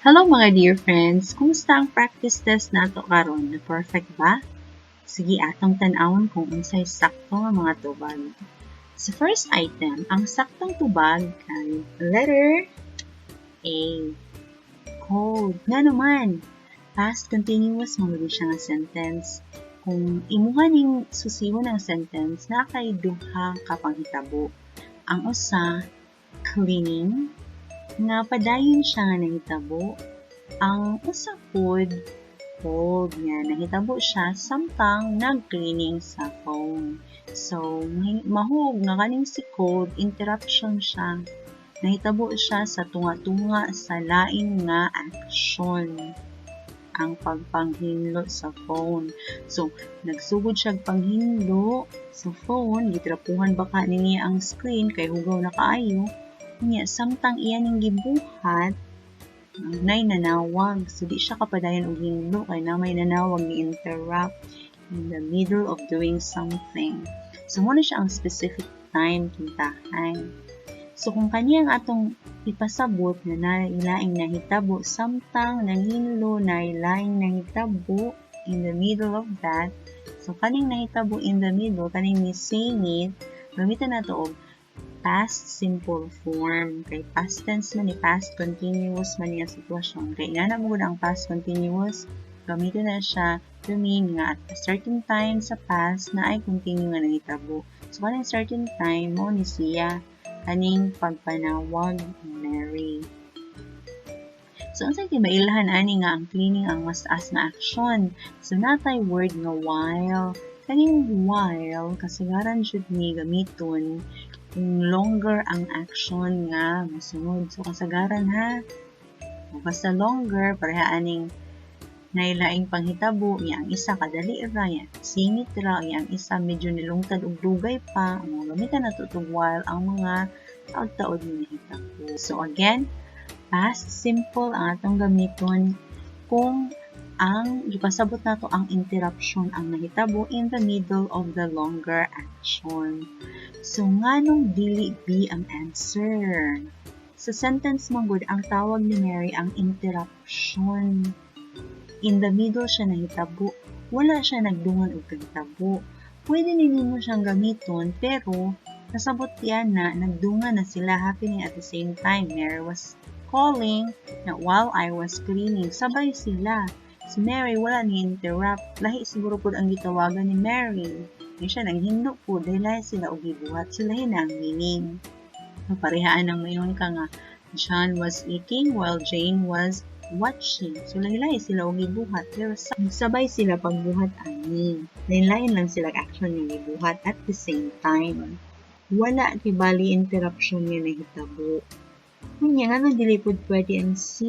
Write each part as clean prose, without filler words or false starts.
Hello mga dear friends! Kumusta ang practice test nato karon? Na perfect ba? Sige atong tan-awon kung unsay sakto nga mga tubag. Sa first item, ang saktong tubag kay letter A. Cold. Nga naman, past continuous mangudi siya nga sentence. Kung imuha ning susiwon ang sentence, na kay duha ka panghitabo. Ang usa, cleaning, nga padayon siya nga nahitabo. Ang usa pod cold nga nahitabo siya samtang nag-cleaning sa phone. So mahug nga kaning si cold interruption siya. Nahitabo siya sa tunga-tunga sa lain nga action ang pagpanghinlo sa phone. So nagsugod siya panghinlo sa phone, gitrapuhan baka niya ang screen kay hugaw na kaayo. Nya samtang iyan ning gibuhat nay nanawag. So di siya kapadayon og hinlo kay na may nanawag ni interrupt in the middle of doing something. So mo na siya ang specific time kintahan. So kung kaniyang atong ipasabot na nailaing nahitabo samtang nanghinlo nailaing nahitabo in the middle of that. So kaning nahitabo in the middle, kaning ni saying it, gamitan nato og past simple form. Kay past tense man ni past continuous man niya sitwasyon. Kay inana mo ang past continuous, gamitin na siya to mean nga at a certain time sa past na ay continue nga nahitabo. So kaning certain time mo ni siya kaning pagpanawag Mary. So unsay mailhan ani nga ang cleaning ang mas taas na action. So natay word nga while. Kaning while kasagaran jud ni gamiton kung longer ang action nga masunod. So, kasagaran ha. Basta longer, pareha aning nailaing panghitabo, yang isa kadali ra, yang singit ra, yang isa medyo nilungtad og dugay pa. Ang gamitan na tutug while ang mga taod-taod ni nahitabo. So, again, past simple ang atong gamiton kung ang ipasabot nato ang interruption ang nahitabo in the middle of the longer action. So, nganong dili B ang answer? Sa sentence manggod, ang tawag ni Mary ang interruption. In the middle siya nahitabo. Wala siya nagdungan og kahitabo. Pwede ninyo siyang gamiton, pero kasabot yan na nagdungan na sila happening at the same time. Mary was calling na while I was cleaning. Sabay sila. Si Mary wala ni interrupt. Lahi siguro po ang gitawagan ni Mary. Hindi siya nanghindo po dahil lahi sila og gibuhat. So lahi na ang meaning. So, parehaan ang mayon ka nga John was eating while Jane was watching. So lahi-lahi sila og gibuhat. Pero sabay sila pagbuhat ani. Lain-lain lang sila action nga gibuhat at the same time. Wala tibali interruption nga nahitabo. Kunya nga dili pud pwede ang C.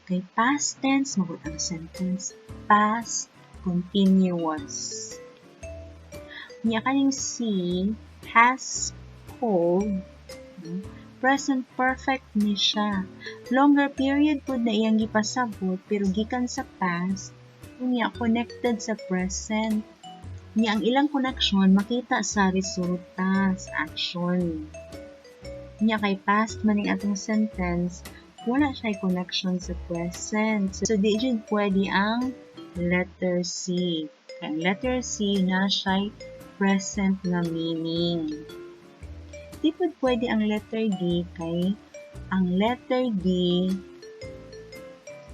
Kay past tense, magot ang sentence, past continuous. Niya kaning C, has cold, present perfect ni siya. Longer period po na iyang gipasabot, pero gikan sa past, niya connected sa present. Niya ang ilang connection makita sa resulta, sa action. Niya kay past maning atong sentence, wala siya connection sa present. So, di dyan pwede ang letter C. Kaya letter C na siya present na meaning. Di pwede ang letter D kay ang letter D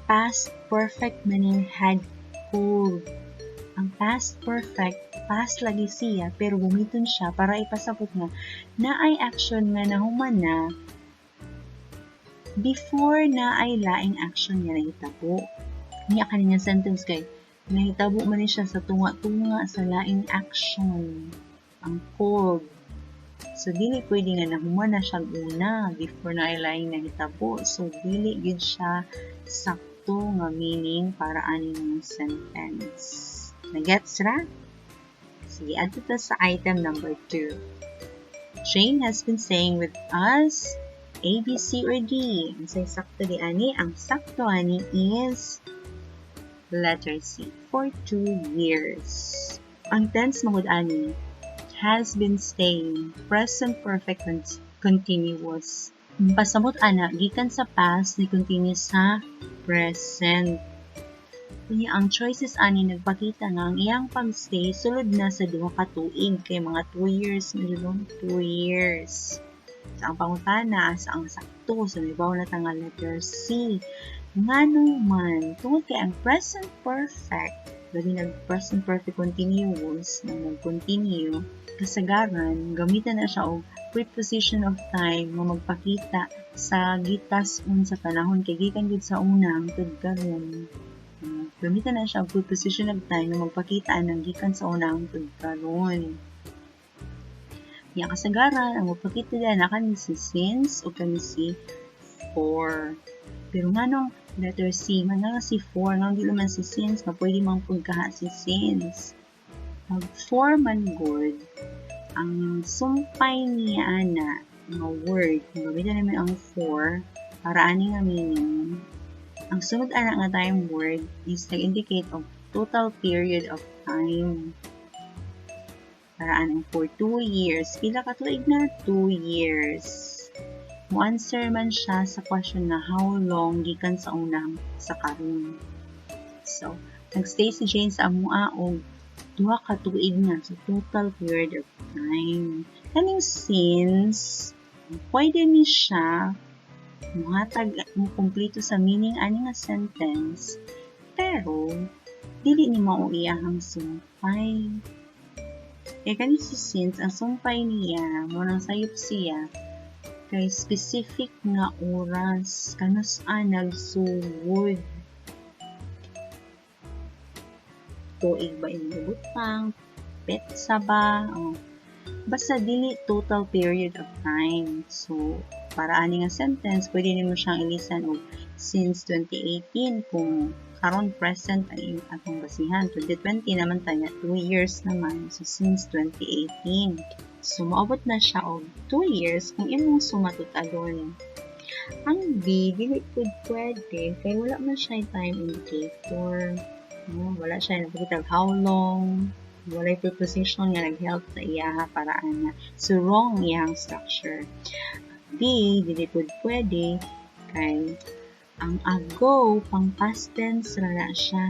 past perfect meaning had cold. Ang past perfect, past lagi siya, pero gumiton siya para ipasabot nga na ay action nga nahuman na before na ay laing action niya nahitabo. Niya kaninya sentence kay nahitabo man siya sa tunga-tunga sa laing action. Ang cold. So, dili pwede nga nahuman na siya una before na ay laing nahitabo. So, dili gid siya sakto nga meaning para aning sentence. Nagets ra? Sige, ato ta sa item number 2. Jane has been staying with us A, B, C, or D. Ang sakto di ani, ang sakto ani is letter C, for 2 years. Ang tense magud ani, has been staying, present perfect continuous. Pasabot ana gikan sa past ni continue sa present. Kunya ang choices ani nagpakita nga ang iyang pagstay sulod na sa 2 ka tuig kay mga 2 years milong 2 years. Sa ang pangutana sa ang sakto sa mibaw na nga letter C. Nganong man tungod kay ang present perfect dali nag-present perfect continuous na nag-continue kasagaran gamitan na siya og preposition of time nga magpakita sa gitas-on sa panahon kay gikan gid sa una hangtod karon. Gamitan na siya og preposition of time nga magpakita ng gikan sa una hangtod karon. Yang kasagaran ang magpakita diyan na kani si since o kani si for. Pero nganong letter C, man nga si for, nga di naman si since, nga pwede mang pagkaha si since. Pag for man good, ang sumpay niya ana, nga word, gamitan namin ang for, para ani nga meaning. Ang sunod ana nga time word is nag-indicate of total period of time. Para anong for 2 years. Pila ka tuig na? 2 years. Mo-answer man siya sa question na how long gikan sa unang sa karon. So, nagstay si Jane sa amua og 2 ka tuig na sa total period of time. Kaning since, pwede ni siya muhatag mo kumpleto sa meaning ani nga sentence, pero dili ni mao iyahang sumpay. Kaya kani si since, ang sumpay niya, mo nang sayop siya, kay specific nga oras kanus nagsugod. Tuig ba inibutang, petsa ba, basta dili total period of time. So, para ani nga sentence, pwede nimo siyang ilisan og since 2018 kung karon present ay atong basihan. 2020 naman tayo, 2 years naman. So, since 2018. So, maabot na siya og 2 years kung imong sumatutadon. Ang B, dili po pwede, kaya wala man siya time indicator. Wala siya nagpakita how long, wala preposition nga nag-help sa iyaha para ana. So, wrong iyang structure. B, dili po pwede, kay ang ago, pang past tense na siya.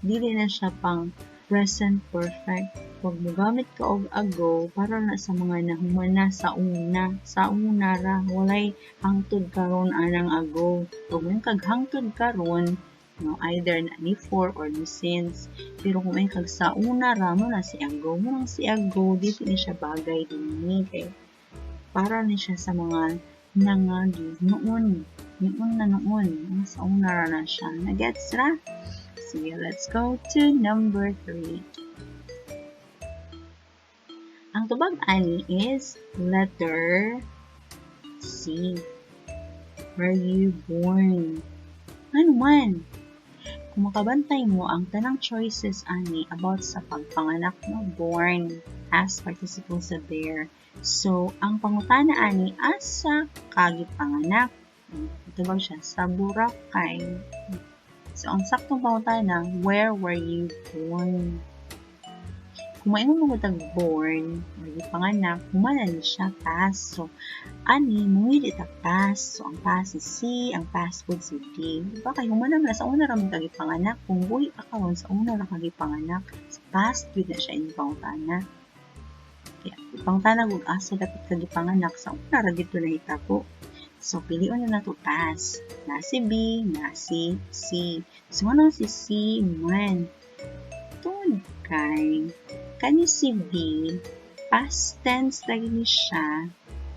Dili na siya pang present perfect. Huwag mo gamit ka og ago para na sa mga nahumana sa una. Sa una ra, walay hangtod karon anang ago. Huwag mo kag hangtod karon, no, either na ni for or ni since. Pero kung may kag sa una ra mo na si ago, mo nang si ago, dito ni siya bagay din kay para ni siya sa mga nangagi noon. Noon. Sa una ra na siya. Nagets ra? Sige, let's go to number 3. Ang tubag ani is letter C. Were you born? Ano man? Kung makabantay mo ang tanang choices ani about sa pagpanganak mo, born, past participle sa there. So, ang pangutana ani asa kagipanganak. Ito ba siya? Sa Boracay. So, ang saktong pangutana, where were you born? Kung may mo born, or gipanganak, humana ni siya past. So, ani, mungili ta past. So, ang past si C, ang past food si D. Diba? Kaya humana na sa una ramang kagipanganak. Kung buhi ka karon sa una ramang kagipanganak, sa past food na siya inipangutana. Kaya, ipangutana kung asa dapat kagipanganak, sa una ramang dito na hitako. So, piliun na to past. Na si B, na si C. So, ano si C man? Tungod kay kani si B, past tense lagi ni siya,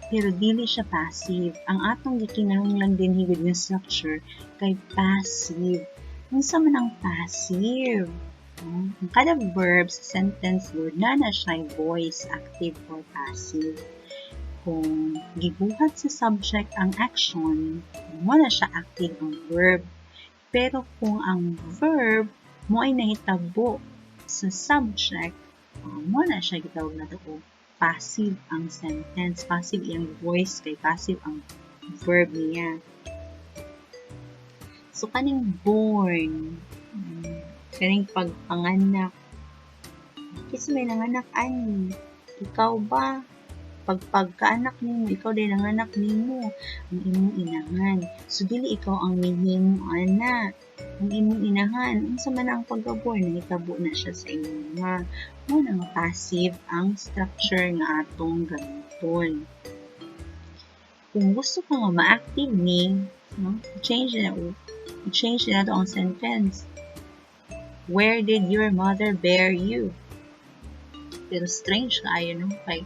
pero dili siya passive. Ang atong gikinahanglan din higud nga structure kay passive. Unsa man ang passive? Ang kada verb sa sentence word na siya voice, active or passive. Kung gibuhat sa subject ang action, mo na siya active ang verb. Pero kung ang verb mo ay nahitabo sa subject, mo na siya gitawag na ito passive ang sentence. Passive yung voice kay passive ang verb niya. So, kaning born, kaning pagpanganak, kasi may nanganak ani, ikaw ba? pagkaanak nimo, ikaw din ang anak nimo, ang imong inahan. So dili ikaw ang mihimo ana. Ang imong inahan, unsa man ang pagka-born, nahitabo na siya sa imong nga. Mo nang passive ang structure nga atong gamiton. Kung gusto ko nga ma-active ni, no, change na to ang sentence. Where did your mother bear you? Pero strange kaayo, no? Kay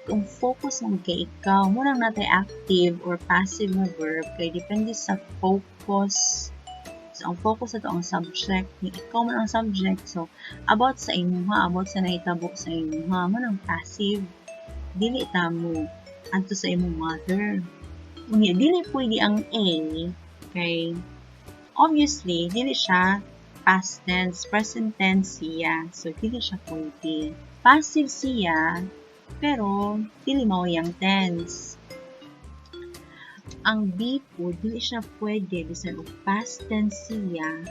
kung focus mo kay ikaw, mo lang natay active or passive na verb kay depende sa focus. So, ang focus na to ang subject. Ikaw man ang subject. So, about sa imuha, about sa nahitabo sa imuha, mo lang passive. Dili ta mo adto sa imong mother. Unya, dili pwede ang A kay obviously, dili siya past tense, present tense siya. So, dili siya pwede. Passive siya, pero dili mao yang tense. Ang be po, dili siya pwede bisan og past tense siya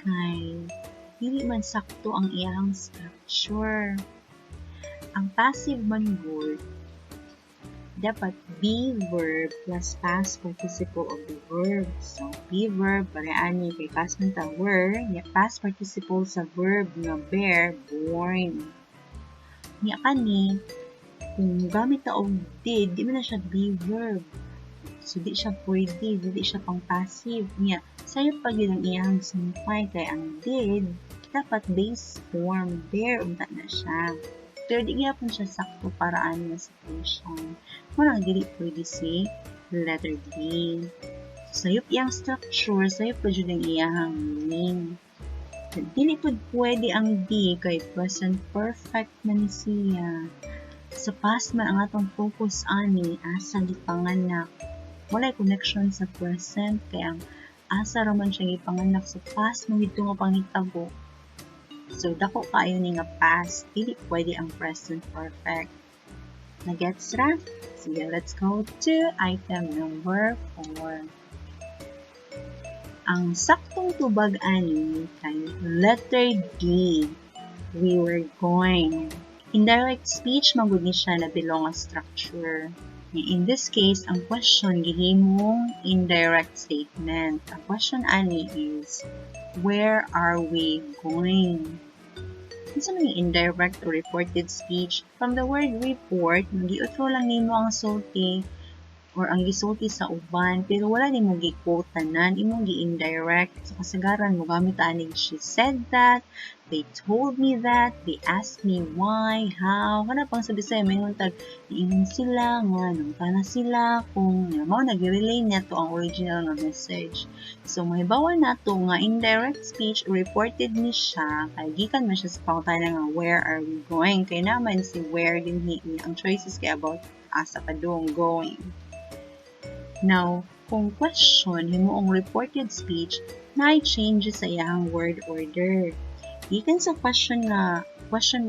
kay dili man sakto ang iyang structure. Ang passive man good dapat be verb plus past participle of the verb. So, be verb, pareani kay past man ta were, past participle sa verb nga bear, born. Niya kani, kung gamit ta og did, di man na siya be verb. So, di siya pwede, di siya pang passive. Niya, sayo pag yun ang iyang sumpay kay ang did, dapat base form, bear, unta na siya. Pero di gyapon siya sakto para ani nga situation. Murang dili pwede si letter D. Sayop iyang structure, sayop pa jud ang iyang meaning. Dili pud pwede ang D kay present perfect man siya. Sa past man ang atong focus ani asa gipanganak. Walay connection sa present kay ang asa ra man siya gipanganak sa past mo gito nga panghitabo. So, dako kayo ni nga past, dili pwede ang present perfect. Nagets ra? Sige, let's go to item number 4. Ang saktong tubag ani kay letter D. We were going. Indirect speech magud ni siya na belong a structure. In this case, ang question gihimong indirect statement. Ang question ani is, where are we going? Unsa man yung indirect or reported speech? From the word report, giutro lang nimo ang sulti or ang gisulti sa uban, pero wala nimo gi-quote tanan, imong gi-indirect. So kasagaran mo gamit ani, she said that, they told me that, they asked me why, how, kana pang sa Bisaya may tag iingon sila nga nung kana sila kung mao nag-relay niya to ang original nga message. So mahibawan nato nga indirect speech reported ni siya kay gikan man siya sa pangutana nga where are we going, kay naman si where din niya ang choices kay about asa kadung going. Now, kung question himuong reported speech, na-change sa iyang word order. Gikan sa question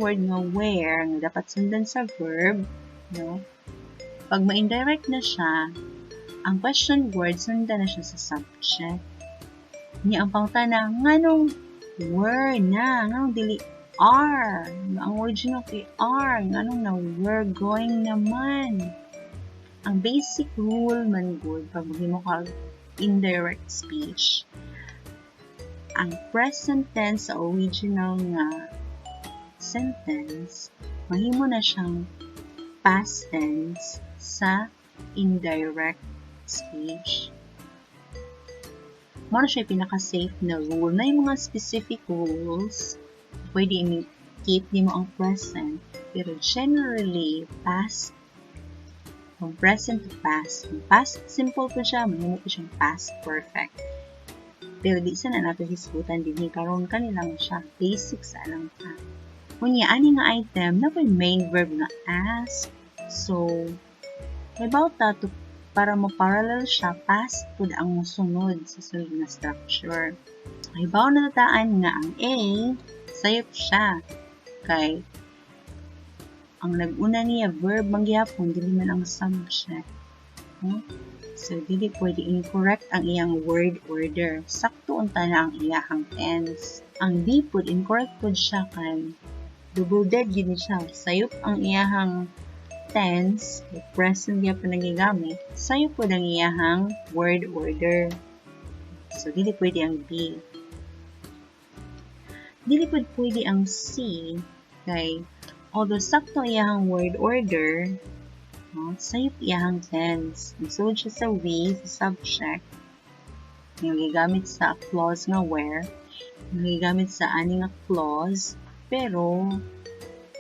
word nga where nga dapat sundan sa verb, no? Pag ma-indirect na siya, ang question word sundan na siya sa subject. Niya ang pangutana nganong were na, nganong dili are. Ang original kay are, nganong na we're going naman. Ang basic rule man good pag maghimo ka indirect speech, ang present tense sa original nga sentence, mahimo na siyang past tense sa indirect speech. Mao na siya pinaka-safe na rule. Na yung mga specific rules, pwede i-keep nimo ang present, pero generally, past from present to past. Kung past simple po siya, mahimo po siyang past perfect. Pero di sa na nato hisgutan din karon kanilang siya basic sa lang ta. Kunya ani nga item na po main verb nga ask. So about that para mo-parallel siya past pud ang mosunod sa sunod na structure. Hibaw na nataan nga ang A sayop siya kay ang nag-una niya verb mangyapon dili man ang subject. So dili pwede incorrect ang iyang word order. Sakto unta na ang iyang tense. Ang D pud incorrect pud siya kay double dead gid siya. Sayop ang iyang tense, present gyapon nagigamit, sayo po ang iyahang word order. So, dili pwede ang be. Dili po pwede ang C, kay although sakto iyahang word order, no, sayo iyahang tense. Nagsulod siya sa we, sa subject, nagigamit sa clause nga where, nagigamit sa ani nga clause, pero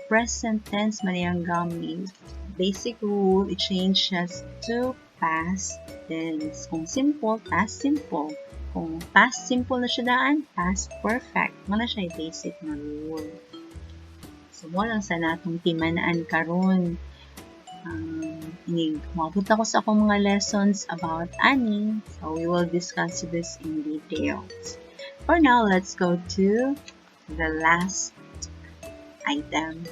present tense man yung gamit. Basic rule, i-change siya to past tense. Kung simple, past simple. Kung past simple na siya daan, past perfect. Wala siya yung basic na rule. So, mo lang sa natong timanaan karon. Mapunta ko sa akong mga lessons about ani. So, we will discuss this in details. For now, let's go to the last item.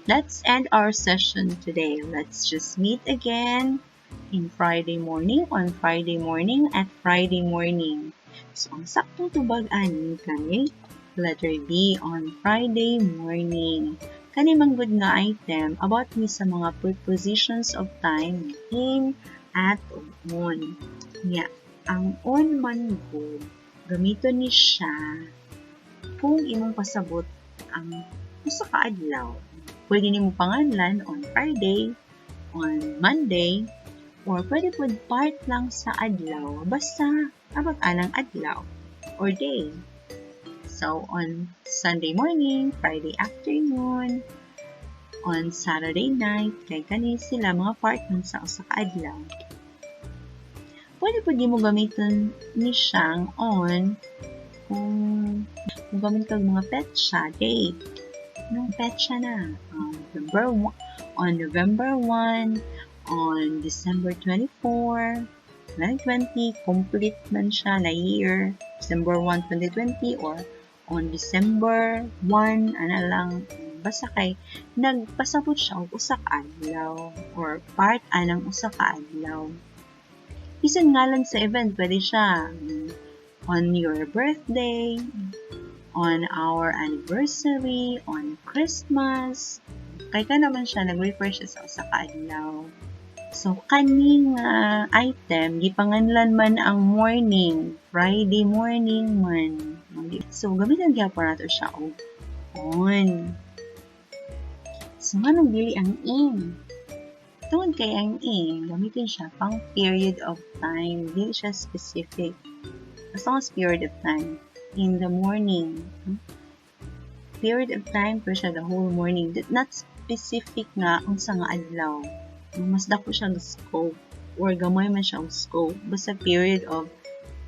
Let's end our session today. Let's just meet again on Friday morning at Friday morning. So, ang saktong tubag ani kay letter B on Friday morning. Kani manggod nga item about ni sa mga prepositions of time in, at, o on. Yeah, ang on man good, gamiton ni siya kung imong pasabot ang usa ka adlaw. Pwede nimo panganlan on Friday, on Monday, or pwede po part lang sa adlaw, basta abot anang adlaw or day. So, on Sunday morning, Friday afternoon, on Saturday night, kay kani sila mga part lang sa usa ka adlaw. Pwede po di mo gamitin ni siyang on kung gamit kag mga petsa, date. Nung petsa na, on November 1, on December 24, 2020, complete man siya na year, December 1, 2020, or on December 1, lang, basta kay, nagpasabot siya og usa ka adlaw, or part anang usa ka adlaw. Bisan ngalan sa event, pwede siya on your birthday, on our anniversary, on Christmas. Kay ka naman siya, nag-refer siya sa usa ka adlaw. So, kaning item, gipanganlan man ang morning, Friday morning man. So, gamitan gyapon nato siya og on. So, anong dili ang in? Tungod kay ang in, gamitin siya pang period of time. Dili siya specific. As long as period of time. In the morning. Period of time per siya the whole morning. Not specific nga unsa nga adlaw. Mas dako siya ng scope or gamay man siya ang scope. Basta period of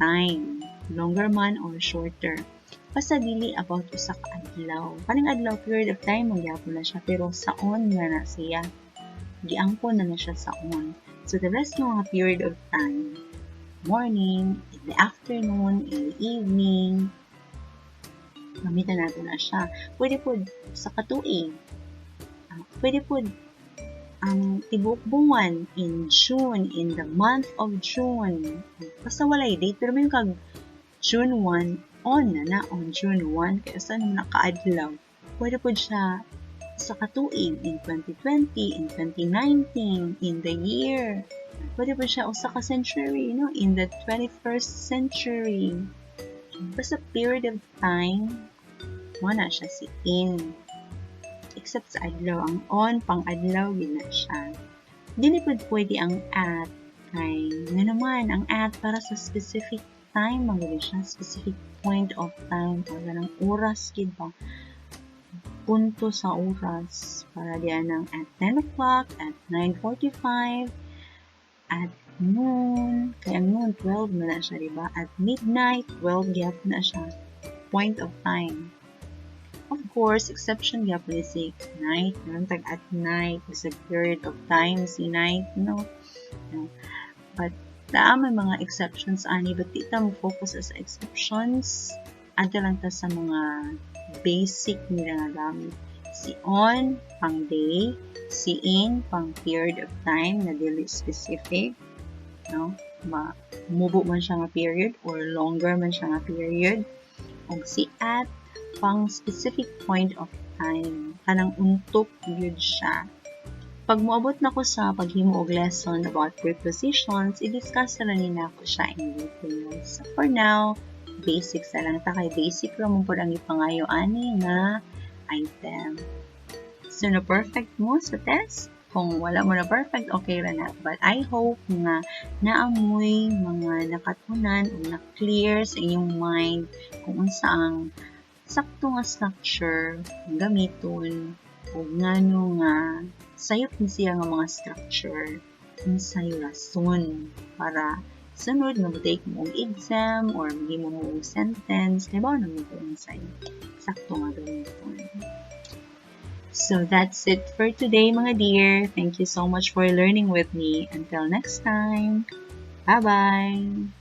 time. Longer man or shorter. Basta dili about usa ka adlaw. Kaning adlaw period of time magyapon na siya pero sa on nga na siya. Giangkon na siya sa on. So the rest ng mga period of time, morning, in the afternoon, in the evening, gamitan natin na siya. Pwede po sa katuig. Pwede po ang tibuok buwan in June, in the month of June. Basta walay date, pero may kag June 1, on June 1, kaya saan naman nakaadlaw. Pwede po siya sa katuig in 2020, in 2019, in the year. Pwede po siya usa ka century, in the 21st century. Basta period of time, wala siya si in. Except sa adlaw, ang on, pang adlaw, yun na siya. Dili po pwede ang at, kay, nga naman, ang at para sa specific time, maguli siya, specific point of time, para ng oras, ba? Punto sa oras, para diyan ng at 10 o'clock, at 9:45, at noon, kaya noon, 12 na siya, diba? At midnight, 12 gyapon na siya. Point of time. Of course, exception gyapon is si night. Meron tag at night. Is a period of time si night, But, may mga exceptions ani. But, kita mo focus sa exceptions. Adto lang ta sa mga basic nila nga gamit. Si on, pang day. Si in, pang period of time na dili specific. Mubo man siya nga period or longer man siya nga period. O si at, pang specific point of time. Kanang untok yun siya. Pag moabot na ko sa paghimo og lesson about prepositions, i-discuss na rin na ako siya in detail. So for now, basics na lang. Kay basic lang mo po ang ipangayo ani nga item. So na perfect mo sa test? Kung wala mo na perfect, okay ra na. But I hope nga naamoy mga nakatunan o na-clear sa inyong mind kung unsa ang sakto nga structure gamiton o ngano nga sayop ni siya nga mga structure unsay rason para sunod nga mo-take mo og exam or mahimo mo og sentence diba na mo unsay sakto nga gamiton. So that's it for today mga dear. Thank you so much for learning with me. Until next time. Bye-bye!